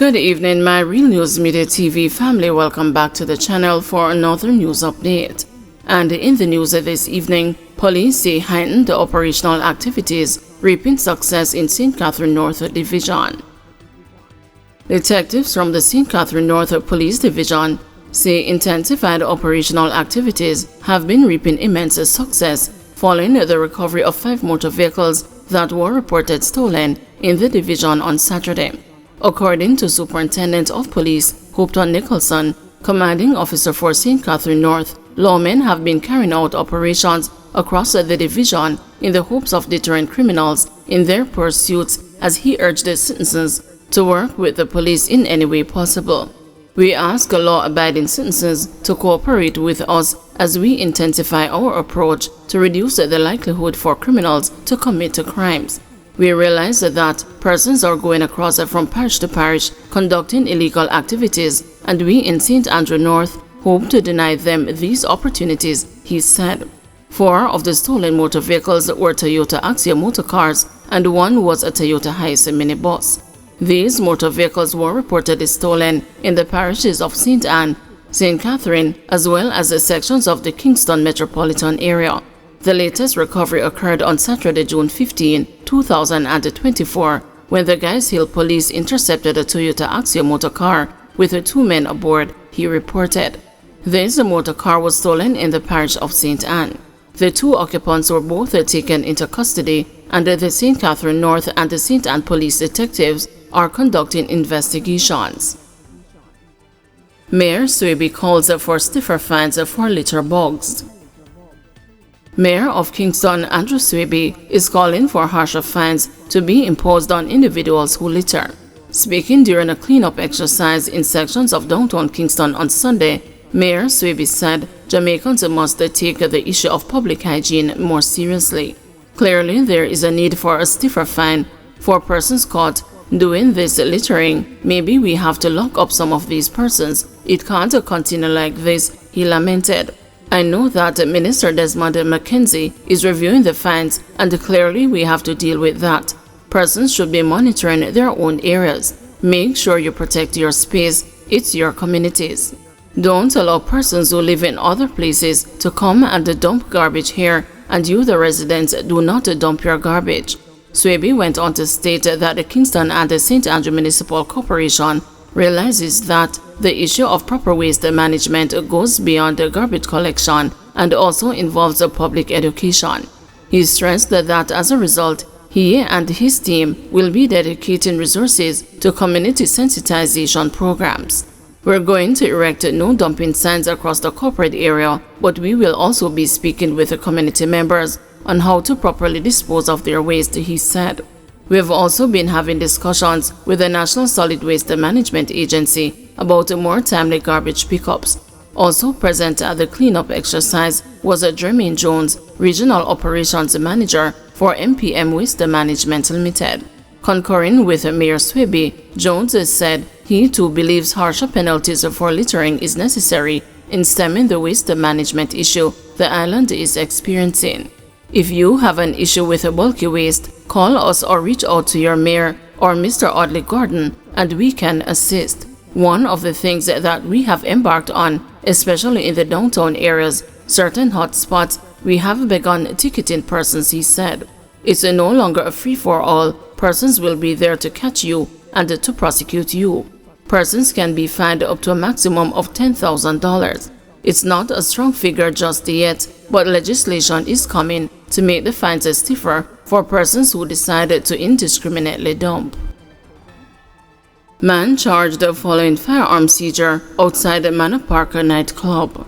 Good evening, my Real News Media TV family. Welcome back to the channel for another news update. And in the news this evening, police say heightened operational activities, reaping success in St. Catherine North Division. Detectives from the St. Catherine North Police Division say intensified operational activities have been reaping immense success following the recovery of 5 motor vehicles that were reported stolen in the division on Saturday. According to Superintendent of Police Hopeton Nicholson, commanding officer for St. Catherine North, lawmen have been carrying out operations across the division in the hopes of deterring criminals in their pursuits, as he urged the citizens to work with the police in any way possible. We ask law-abiding citizens to cooperate with us as we intensify our approach to reduce the likelihood for criminals to commit crimes. We realize that persons are going across from parish to parish conducting illegal activities, and we in St. Andrew North hope to deny them these opportunities, he said. 4 of the stolen motor vehicles were Toyota Axia motor cars and 1 was a Toyota Hiace minibus. These motor vehicles were reportedly stolen in the parishes of St. Anne, St. Catherine, as well as the sections of the Kingston metropolitan area. The latest recovery occurred on Saturday, June 15, 2024, when the Guys Hill police intercepted a Toyota Axia motor car with 2 men aboard, he reported. This motor car was stolen in the parish of St. Anne. The 2 occupants were both taken into custody, and the St. Catherine North and the St. Anne police detectives are conducting investigations. Mayor Swaby calls for stiffer fines for litter bugs. Mayor of Kingston Andrew Swaby is calling for harsher fines to be imposed on individuals who litter. Speaking during a cleanup exercise in sections of downtown Kingston on Sunday, Mayor Swaby said Jamaicans must take the issue of public hygiene more seriously. Clearly, there is a need for a stiffer fine for persons caught doing this littering. Maybe we have to lock up some of these persons. It can't continue like this, he lamented. I know that Minister Desmond McKenzie is reviewing the fines, and clearly we have to deal with that. Persons should be monitoring their own areas. Make sure you protect your space. It's your communities. Don't allow persons who live in other places to come and dump garbage here, and you, the residents, do not dump your garbage. Swaby went on to state that the Kingston and the St. Andrew Municipal Corporation realizes that the issue of proper waste management goes beyond the garbage collection and also involves public education. He stressed that as a result, he and his team will be dedicating resources to community sensitization programs. We're going to erect no dumping signs across the corporate area, but we will also be speaking with the community members on how to properly dispose of their waste, he said. We have also been having discussions with the National Solid Waste Management Agency about more timely garbage pickups. Also present at the cleanup exercise was Jermaine Jones, Regional Operations Manager for MPM Waste Management Limited. Concurring with Mayor Swaby, Jones said he too believes harsher penalties for littering is necessary in stemming the waste management issue the island is experiencing. If you have an issue with bulky waste, call us or reach out to your mayor or Mr. Audley Gordon and we can assist. One of the things that we have embarked on, especially in the downtown areas, certain hot spots, we have begun ticketing persons, he said. It's no longer a free-for-all. Persons will be there to catch you and to prosecute you. Persons can be fined up to a maximum of $10,000. It's not a strong figure just yet, but legislation is coming to make the fines stiffer for persons who decide to indiscriminately dump. Man charged following firearm seizure outside the Manor Park nightclub.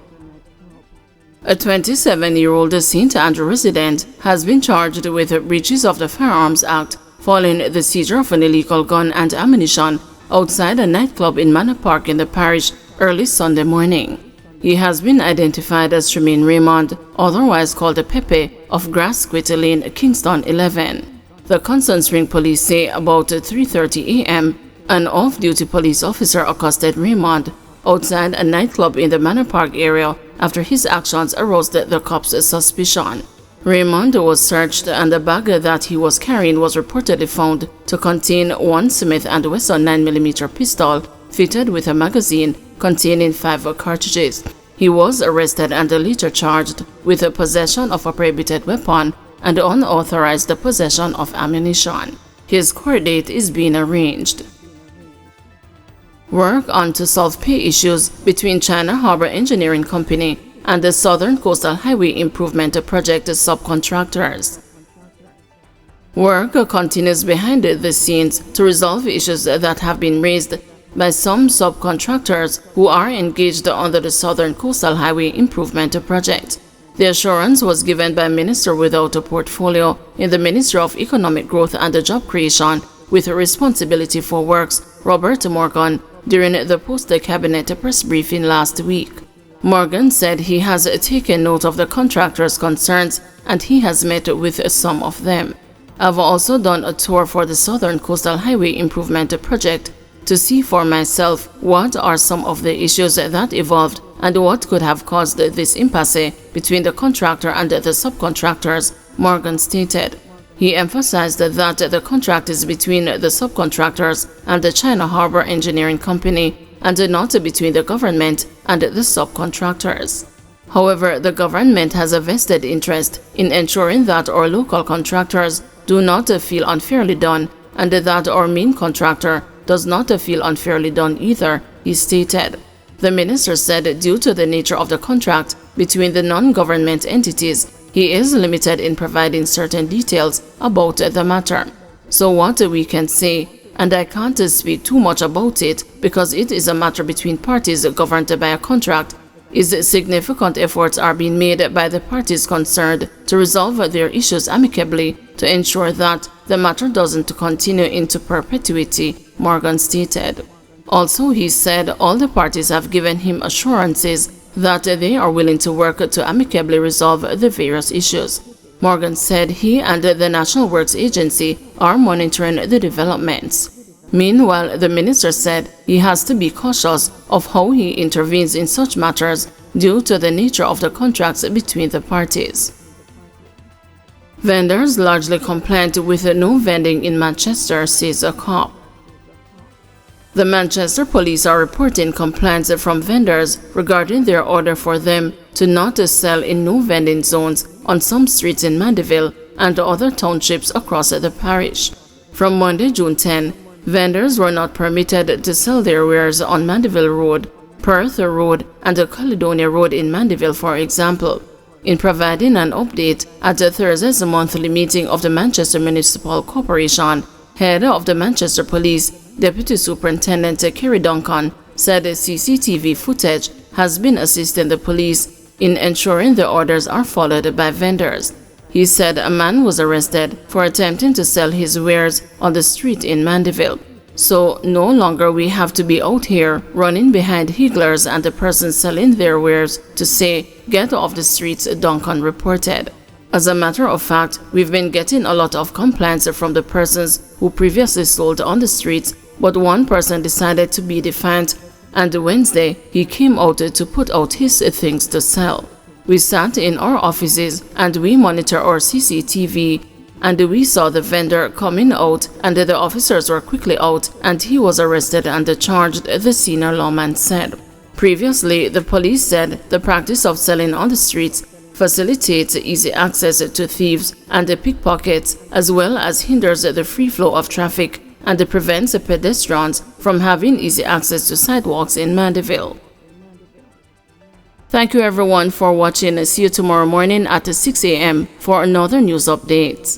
A 27-year-old St. Andrew resident has been charged with breaches of the Firearms Act following the seizure of an illegal gun and ammunition outside a nightclub in Manor Park in the parish early Sunday morning. He has been identified as Tremaine Raymond, otherwise called Pepe, of Grasquet Lane, Kingston 11. The Constant Spring police say about 3:30 a.m., an off-duty police officer accosted Raymond outside a nightclub in the Manor Park area after his actions aroused the cops' suspicion. Raymond was searched and the bag that he was carrying was reportedly found to contain one Smith & Wesson 9mm pistol fitted with a magazine containing 5 cartridges. He was arrested and later charged with the possession of a prohibited weapon and unauthorized possession of ammunition. His court date is being arranged. Work on to solve pay issues between China Harbor Engineering Company and the Southern Coastal Highway Improvement Project subcontractors. Work continues behind the scenes to resolve issues that have been raised by some subcontractors who are engaged under the Southern Coastal Highway Improvement Project. The assurance was given by a minister without a portfolio in the Ministry of Economic Growth and Job Creation with responsibility for works, Robert Morgan, during the post-cabinet press briefing last week. Morgan said he has taken note of the contractors' concerns and he has met with some of them. I've also done a tour for the Southern Coastal Highway Improvement Project to see for myself what are some of the issues that evolved and what could have caused this impasse between the contractor and the subcontractors, Morgan stated. He emphasized that the contract is between the subcontractors and the China Harbor Engineering Company and not between the government and the subcontractors. However, the government has a vested interest in ensuring that our local contractors do not feel unfairly done and that our main contractor does not feel unfairly done either, he stated. The minister said due to the nature of the contract between the non-government entities, he is limited in providing certain details about the matter. So what we can say, and I can't speak too much about it because it is a matter between parties governed by a contract, is significant efforts are being made by the parties concerned to resolve their issues amicably to ensure that the matter doesn't continue into perpetuity, Morgan stated. Also, he said all the parties have given him assurances that they are willing to work to amicably resolve the various issues. Morgan said he and the National Works Agency are monitoring the developments. Meanwhile, the minister said he has to be cautious of how he intervenes in such matters due to the nature of the contracts between the parties. Vendors largely compliant with no vending in Manchester, says a cop. The Manchester police are reporting complaints from vendors regarding their order for them to not sell in no vending zones on some streets in Mandeville and other townships across the parish. From Monday, June 10, vendors were not permitted to sell their wares on Mandeville Road, Perth Road, and Caledonia Road in Mandeville, for example. In providing an update at Thursday's monthly meeting of the Manchester Municipal Corporation, head of the Manchester Police, Deputy Superintendent Kerry Duncan, said CCTV footage has been assisting the police in ensuring the orders are followed by vendors. He said a man was arrested for attempting to sell his wares on the street in Mandeville. So no longer we have to be out here running behind higglers and the person selling their wares to say, "Get off the streets," Duncan reported. As a matter of fact, we've been getting a lot of complaints from the persons who previously sold on the streets, but one person decided to be defiant, and Wednesday he came out to put out his things to sell. We sat in our offices and we monitor our CCTV, and we saw the vendor coming out, and the officers were quickly out and he was arrested and charged, the senior lawman said. Previously, the police said the practice of selling on the streets facilitates easy access to thieves and pickpockets, as well as hinders the free flow of traffic and prevents pedestrians from having easy access to sidewalks in Mandeville. Thank you everyone for watching. See you tomorrow morning at 6 a.m. for another news update.